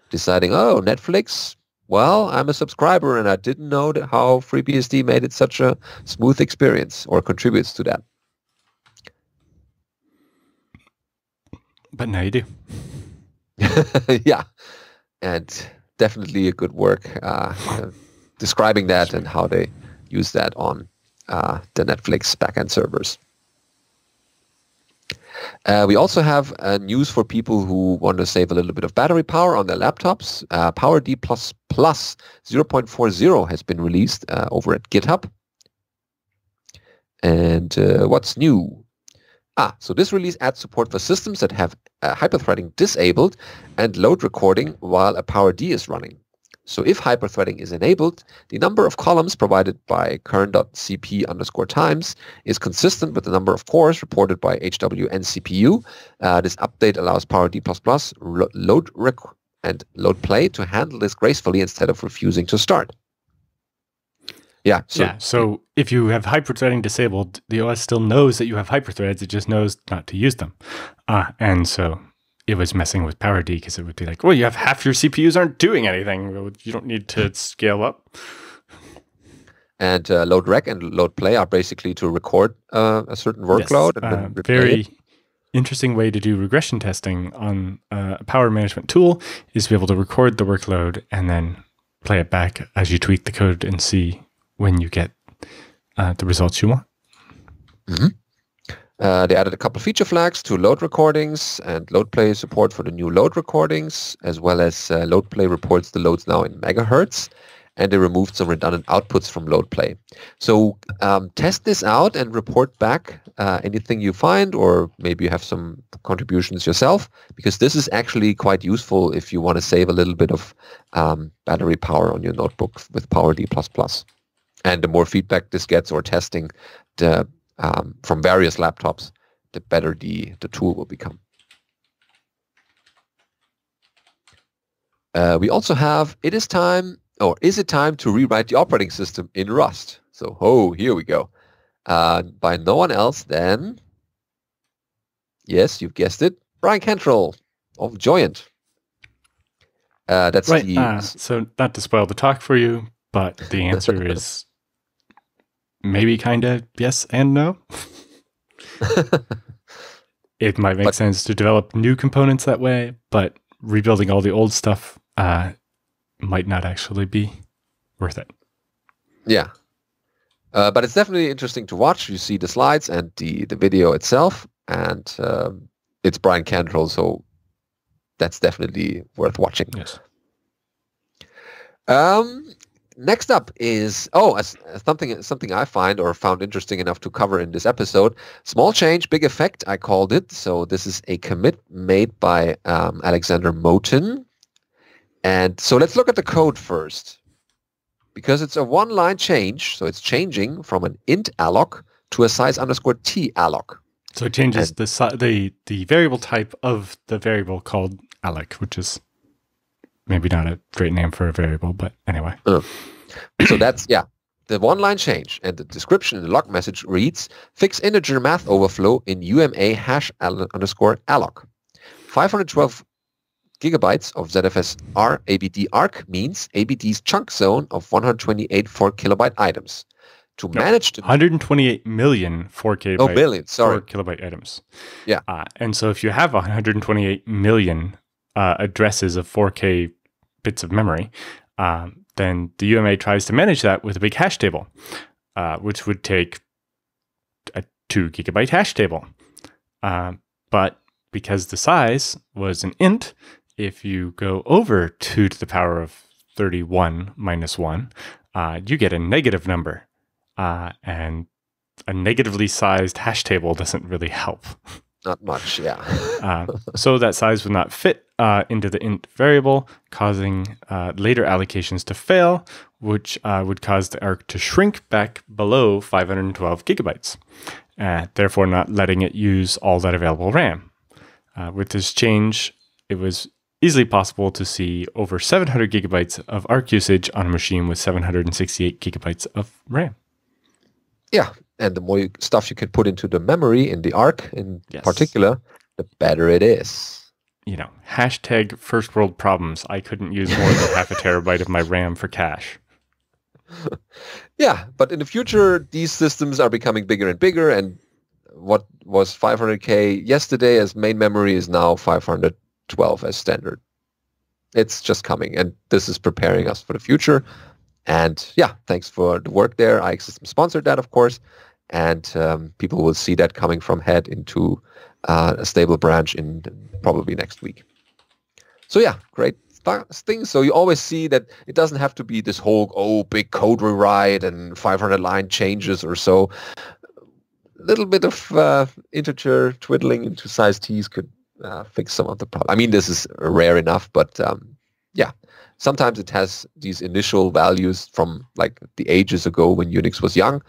deciding, oh, Netflix, well, I'm a subscriber and I didn't know how FreeBSD made it such a smooth experience or contributes to that. But now you do. Yeah, and definitely a good work describing that and how they use that on the Netflix backend servers. We also have news for people who want to save a little bit of battery power on their laptops. PowerD++ 0.40 has been released over at GitHub. And what's new? So this release adds support for systems that have hyperthreading disabled and load recording while a PowerD is running. So if hyperthreading is enabled, the number of columns provided by kern.cp_times is consistent with the number of cores reported by HWNCPU. This update allows PowerD++ load rec and load play to handle this gracefully instead of refusing to start. Yeah. So if you have hyperthreading disabled, the OS still knows that you have hyperthreads. It just knows not to use them. And so it was messing with PowerD because it would be like, well, you have half your CPUs aren't doing anything. You don't need to scale up. And load rec and load play are basically to record a certain workload. Yes, and then very interesting way to do regression testing on a power management tool is to be able to record the workload and then play it back as you tweak the code and see when you get the results you want. Mm-hmm. They added a couple of feature flags to load recordings and load play support for the new load recordings, as well as load play reports the loads now in megahertz, and they removed some redundant outputs from load play. So test this out and report back anything you find, or maybe you have some contributions yourself, because this is actually quite useful if you want to save a little bit of battery power on your notebook with PowerD++. And the more feedback this gets or testing from various laptops, the better the tool will become. We also have, is it time to rewrite the operating system in Rust? So, here we go. By no one else than, yes, you've guessed it, Brian Cantrell of Joyent. That's right. So not to spoil the talk for you, but the answer is maybe kind of yes and no. It might make sense to develop new components that way, but rebuilding all the old stuff might not actually be worth it. Yeah. But it's definitely interesting to watch. You see the slides and the video itself, and it's Brian Cantrell, so that's definitely worth watching. Yes. Next up is something I found interesting enough to cover in this episode. Small change, big effect, I called it. So this is a commit made by Alexander Moten. And so let's look at the code first, because it's a one-line change. So it's changing from an int alloc to a size_t alloc. So it changes the variable type of the variable called alloc, which is maybe not a great name for a variable, but anyway. So that's, the one-line change. And the description in the log message reads, fix integer math overflow in UMA #_alloc. 512 gigabytes of ZFS ABD arc means ABD's chunk zone of 128 4-kilobyte items. To manage the 128 million 4K kilobyte items. Yeah. And so if you have 128 million addresses of 4K bits of memory, then the UMA tries to manage that with a big hash table, which would take a 2 gigabyte hash table. But because the size was an int, if you go over 2 to the power of 31 minus 1, you get a negative number. And a negatively sized hash table doesn't really help. Not much, yeah. So that size would not fit into the int variable, causing later allocations to fail, which would cause the ARC to shrink back below 512 gigabytes, therefore not letting it use all that available RAM. With this change, it was easily possible to see over 700 gigabytes of ARC usage on a machine with 768 gigabytes of RAM. Yeah, and the more stuff you can put into the memory in the ARC in particular, the better it is. Hashtag first world problems. I couldn't use more than half a terabyte of my RAM for cache. Yeah, but in the future, these systems are becoming bigger and bigger, and what was 500K yesterday as main memory is now 512 as standard. It's just coming, and this is preparing us for the future. And yeah, thanks for the work there. iXSystem sponsored that, of course, and people will see that coming from head into a stable branch in probably next week. So yeah, great things. So you always see that it doesn't have to be this whole big code rewrite and 500 line changes or so. A little bit of integer twiddling into size t's could fix some of the problem. I mean, this is rare enough, but yeah, sometimes it has these initial values from like the ages ago when Unix was young,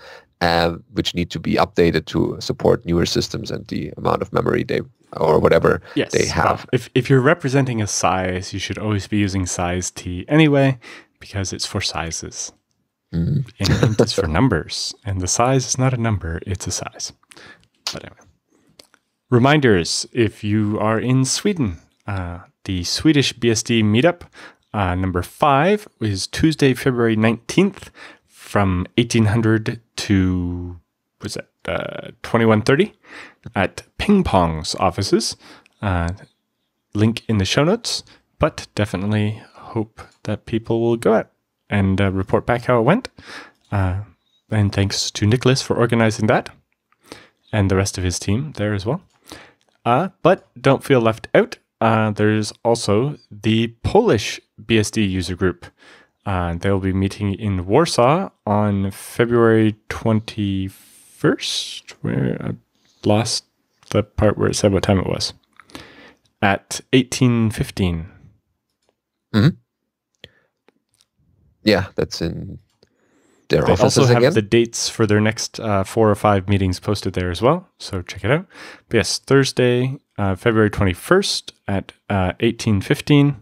which need to be updated to support newer systems and the amount of memory they or whatever they have. If you're representing a size, you should always be using size t anyway, because it's for sizes. And int is for numbers, and the size is not a number, it's a size. But anyway. Reminders, if you are in Sweden, the Swedish BSD meetup, number 5 is Tuesday, February 19th from 1800 to, 2130 at Ping Pong's offices. Link in the show notes, but definitely hope that people will go out and report back how it went. And thanks to Nicholas for organizing that and the rest of his team there as well. But don't feel left out. There's also the Polish BSD user group. They'll be meeting in Warsaw on February 21st, where I lost the part where it said what time it was, at 18:15. Mm-hmm. Yeah, that's in their offices again. They also have again. the dates for their next 4 or 5 meetings posted there as well, so check it out. But yes, Thursday, February 21st at 18:15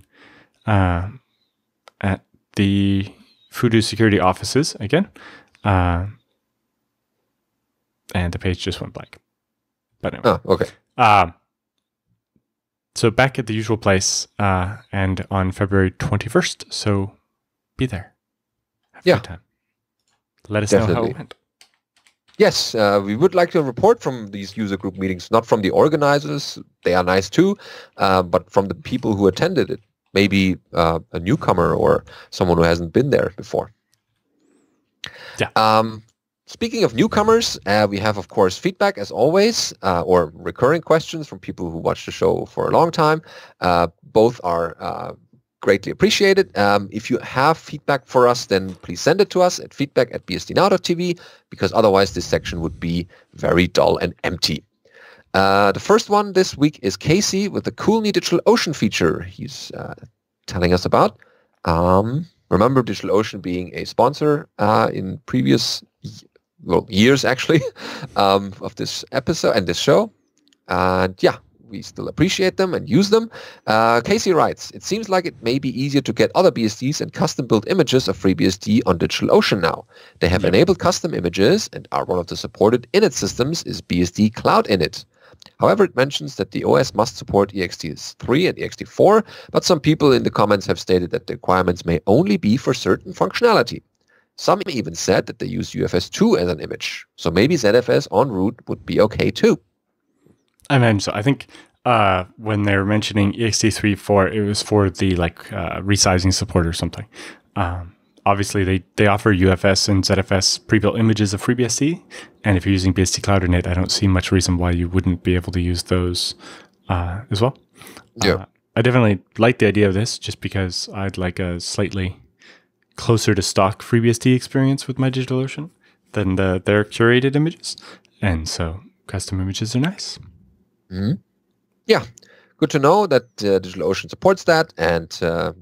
at the Fudu security offices again. And the page just went blank. But anyway. Oh, okay. So back at the usual place and on February 21st. So be there. Have a good time. Let us know how it went. Yes, we would like to report from these user group meetings, not from the organizers. They are nice too, but from the people who attended it. Maybe a newcomer or someone who hasn't been there before. Yeah. Speaking of newcomers, we have, of course, feedback as always, or recurring questions from people who watch the show for a long time. Both are greatly appreciated. If you have feedback for us, then please send it to us at feedback@bsdnow.tv, because otherwise this section would be very dull and empty. The first one this week is Casey with the cool new DigitalOcean feature he's telling us about. Remember DigitalOcean being a sponsor in previous years, actually, of this episode and this show. And yeah, we still appreciate them and use them. Casey writes, it seems like it may be easier to get other BSDs and custom-built images of FreeBSD on DigitalOcean now. They have enabled custom images, and one of the supported init systems is BSD Cloud Init. However, it mentions that the OS must support ext3 and ext4, but some people in the comments have stated that the requirements may only be for certain functionality. Some even said that they use UFS2 as an image, so maybe ZFS en route would be okay too. I imagine so. I think when they were mentioning ext3.4, it was for the resizing support or something. Obviously, they offer UFS and ZFS pre-built images of FreeBSD, and if you're using BSD Cloud Init, I don't see much reason why you wouldn't be able to use those as well. Yeah, I definitely like the idea of this, just because I'd like a slightly closer to stock FreeBSD experience with my DigitalOcean than their curated images, and so custom images are nice. Mm-hmm. Yeah, good to know that DigitalOcean supports that, and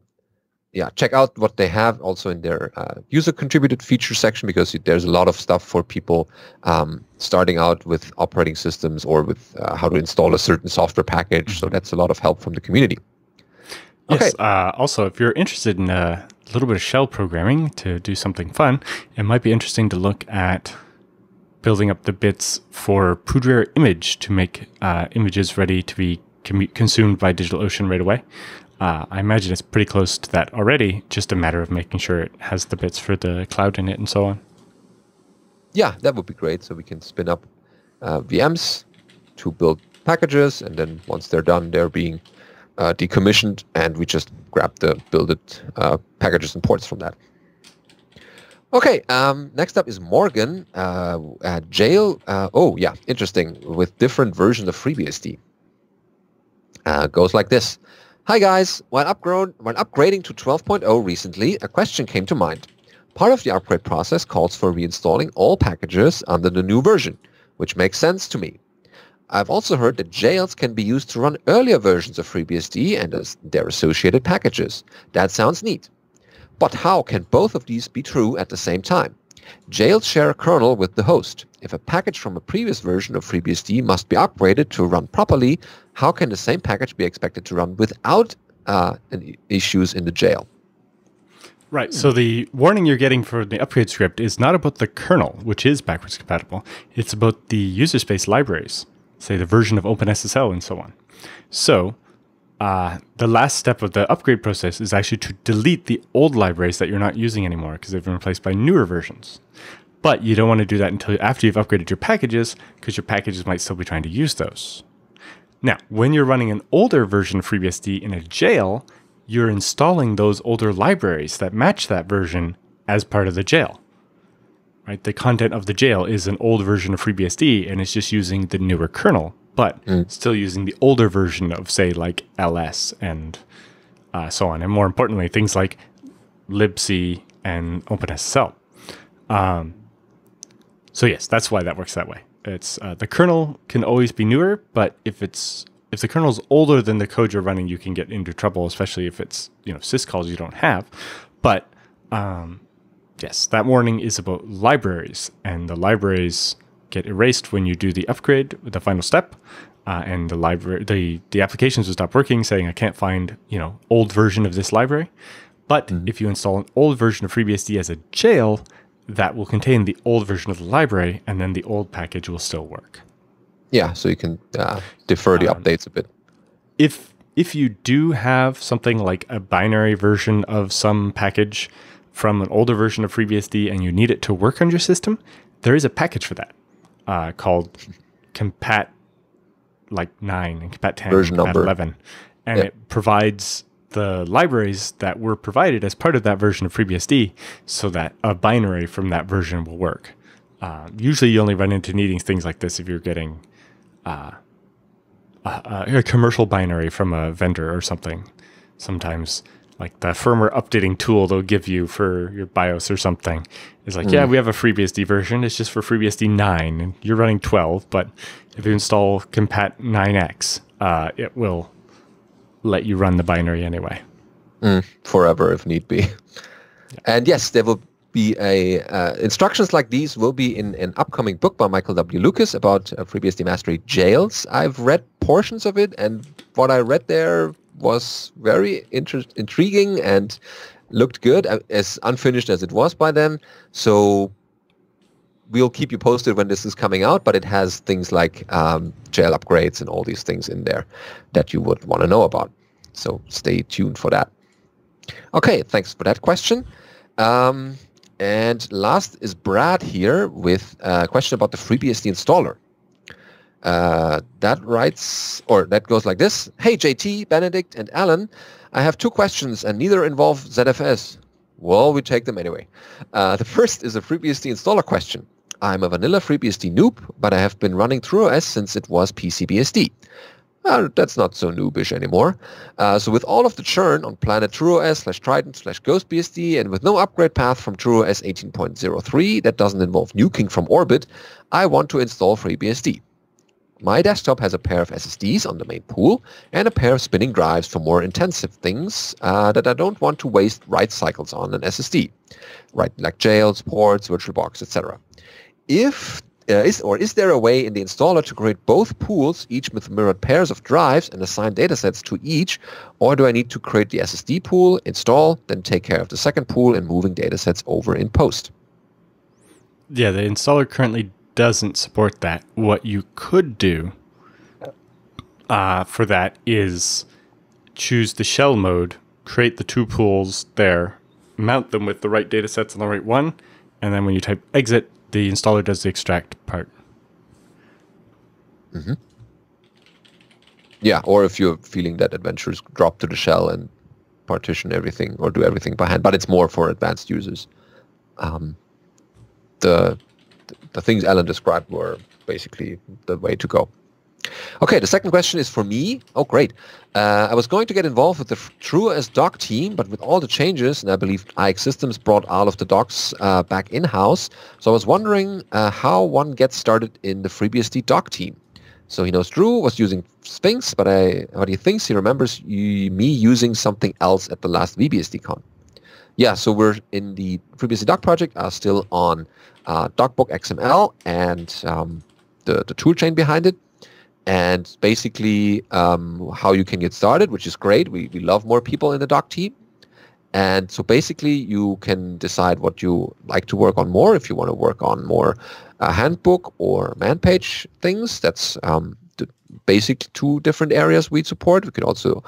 yeah, check out what they have also in their user contributed feature section, because there's a lot of stuff for people starting out with operating systems or with how to install a certain software package. So that's a lot of help from the community. Okay. Yes. Also, if you're interested in a little bit of shell programming to do something fun, it might be interesting to look at building up the bits for Poudre image to make images ready to be consumed by DigitalOcean right away. I imagine it's pretty close to that already, just a matter of making sure it has the bits for the cloud in it and so on. Yeah, that would be great. So we can spin up VMs to build packages, and then once they're done, they're being decommissioned, and we just grab the builded packages and ports from that. Okay, next up is Morgan. Jail, oh yeah, interesting, with different versions of FreeBSD. Goes like this. Hi guys, while upgrading to 12.0 recently, a question came to mind. Part of the upgrade process calls for reinstalling all packages under the new version, which makes sense to me. I've also heard that jails can be used to run earlier versions of FreeBSD and their associated packages. That sounds neat. But how can both of these be true at the same time? Jails share a kernel with the host. If a package from a previous version of FreeBSD must be upgraded to run properly, how can the same package be expected to run without issues in the jail? Right. So the warning you're getting for the upgrade script is not about the kernel, which is backwards compatible. It's about the user space libraries, say the version of OpenSSL and so on. So the last step of the upgrade process is actually to delete the old libraries that you're not using anymore because they've been replaced by newer versions. But you don't want to do that until after you've upgraded your packages, because your packages might still be trying to use those. Now, when you're running an older version of FreeBSD in a jail, you're installing those older libraries that match that version as part of the jail. Right? The content of the jail is an old version of FreeBSD, and it's just using the newer kernel, but still using the older version of, say, like LS and so on. And more importantly, things like libc and OpenSSL. So yes, that's why that works that way. It's the kernel can always be newer, but if the kernel is older than the code you're running, you can get into trouble, especially if it's syscalls you don't have. But yes, that warning is about libraries, and the libraries get erased when you do the upgrade, the final step, and the library, the applications will stop working, saying I can't find old version of this library. But if you install an old version of FreeBSD as a jail, that will contain the old version of the library, and then the old package will still work. Yeah, so you can defer the updates a bit. If you do have something like a binary version of some package from an older version of FreeBSD and you need it to work on your system, there is a package for that called compat 9 and compat 10 version and compat number 11. And it provides the libraries that were provided as part of that version of FreeBSD so that a binary from that version will work. Usually you only run into needing things like this if you're getting a commercial binary from a vendor or something. Sometimes like the firmware updating tool they'll give you for your BIOS or something is like, yeah, we have a FreeBSD version. It's just for FreeBSD 9 and you're running 12. But if you install compat 9x, it will let you run the binary anyway. Forever if need be. Yeah. And yes, there will be instructions like these will be in an upcoming book by Michael W. Lucas about FreeBSD mastery jails. I've read portions of it, and what I read there was very intriguing and looked good, as unfinished as it was by then. So we'll keep you posted when this is coming out, but it has things like jail upgrades and all these things in there that you would want to know about. So stay tuned for that. Okay, thanks for that question. And last is Brad here with a question about the FreeBSD installer. That goes like this. Hey, JT, Benedict, and Alan, I have two questions and neither involve ZFS. Well, we take them anyway. The first is a FreeBSD installer question. I'm a vanilla FreeBSD noob, but I have been running TrueOS since it was PCBSD. That's not so noobish anymore. So with all of the churn on Planet TrueOS/Trident/GhostBSD and with no upgrade path from TrueOS 18.03 that doesn't involve nuking from orbit, I want to install FreeBSD. My desktop has a pair of SSDs on the main pool and a pair of spinning drives for more intensive things that I don't want to waste write cycles on an SSD, right? Like jails, ports, VirtualBox, etc. Is there a way in the installer to create both pools, each with mirrored pairs of drives, and assign datasets to each, or do I need to create the SSD pool, install, then take care of the second pool and moving datasets over in post? Yeah, the installer currently doesn't support that. What you could do for that is choose the shell mode, create the two pools there, mount them with the right datasets on the right one, and then when you type exit, the installer does the extract part. Mm-hmm. Yeah, or if you're feeling that adventures drop to the shell and partition everything or do everything by hand, but it's more for advanced users. The things Alan described were basically the way to go. Okay, the second question is for me. Oh, great. I was going to get involved with the TrueOS doc team, but with all the changes, and I believe IX Systems brought all of the docs back in-house, so I was wondering how one gets started in the FreeBSD doc team. So he knows Drew was using Sphinx, but he thinks he remembers me using something else at the last VBSDCon. Yeah, so we're in the FreeBSD doc project, still on DocBook XML and the toolchain behind it. And basically how you can get started, which is great. We love more people in the doc team. And so basically you can decide what you like to work on more. If you want to work on more handbook or man page things, that's the basic two different areas we support. We could also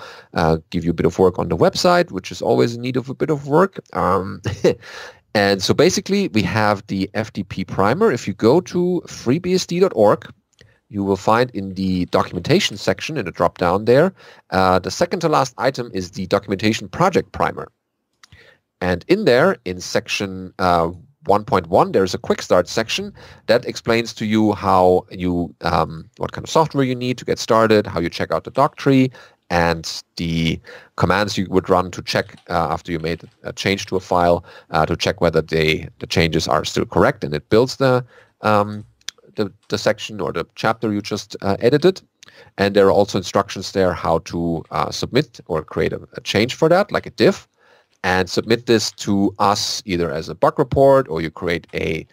give you a bit of work on the website, which is always in need of a bit of work. And so basically we have the Ftp Primer. If you go to freebsd.org, you will find in the documentation section, in the drop-down there, the second to last item is the documentation project primer. And in there, in section 1.1, there's a quick start section that explains to you how you, what kind of software you need to get started, how you check out the doc tree, and the commands you would run to check after you made a change to a file to check whether the changes are still correct, and it builds the section or the chapter you just edited. And there are also instructions there how to submit or create a change for that, like a diff, and submit this to us either as a bug report, or you create a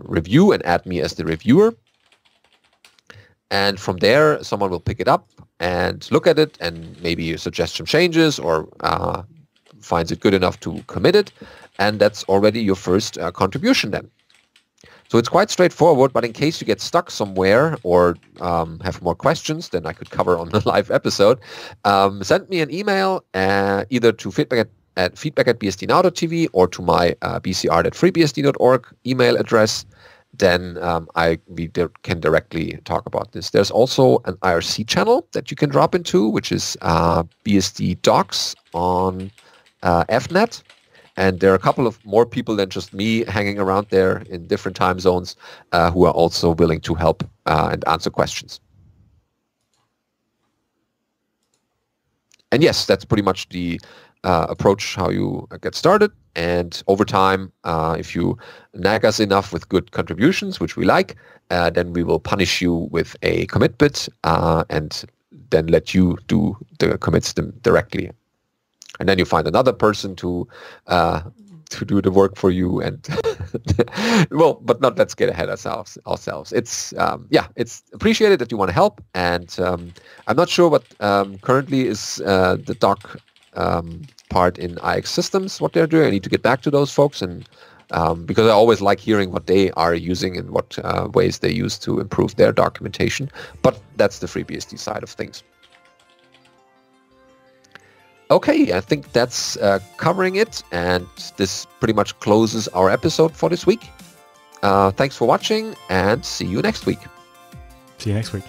review and add me as the reviewer. And from there, someone will pick it up and look at it and maybe suggest some changes or finds it good enough to commit it. And that's already your first contribution then. So it's quite straightforward, but in case you get stuck somewhere or have more questions than I could cover on the live episode, send me an email either to feedback at bsdnow.tv or to my bcr@freebsd.org email address. Then we can directly talk about this. There's also an IRC channel that you can drop into, which is BSD Docs on FNet. And there are a couple of more people than just me hanging around there in different time zones who are also willing to help and answer questions. And yes, that's pretty much the approach how you get started. And over time, if you nag us enough with good contributions, which we like, then we will punish you with a commit bit and then let you do the commits them directly. And then you find another person to do the work for you, and well, but let's get ahead of ourselves. It's it's appreciated that you want to help, and I'm not sure what currently is the doc part in IX Systems, what they're doing. I need to get back to those folks, and because I always like hearing what they are using and what ways they use to improve their documentation. But that's the FreeBSD side of things. Okay, I think that's covering it, and this pretty much closes our episode for this week. Thanks for watching, and see you next week. See you next week.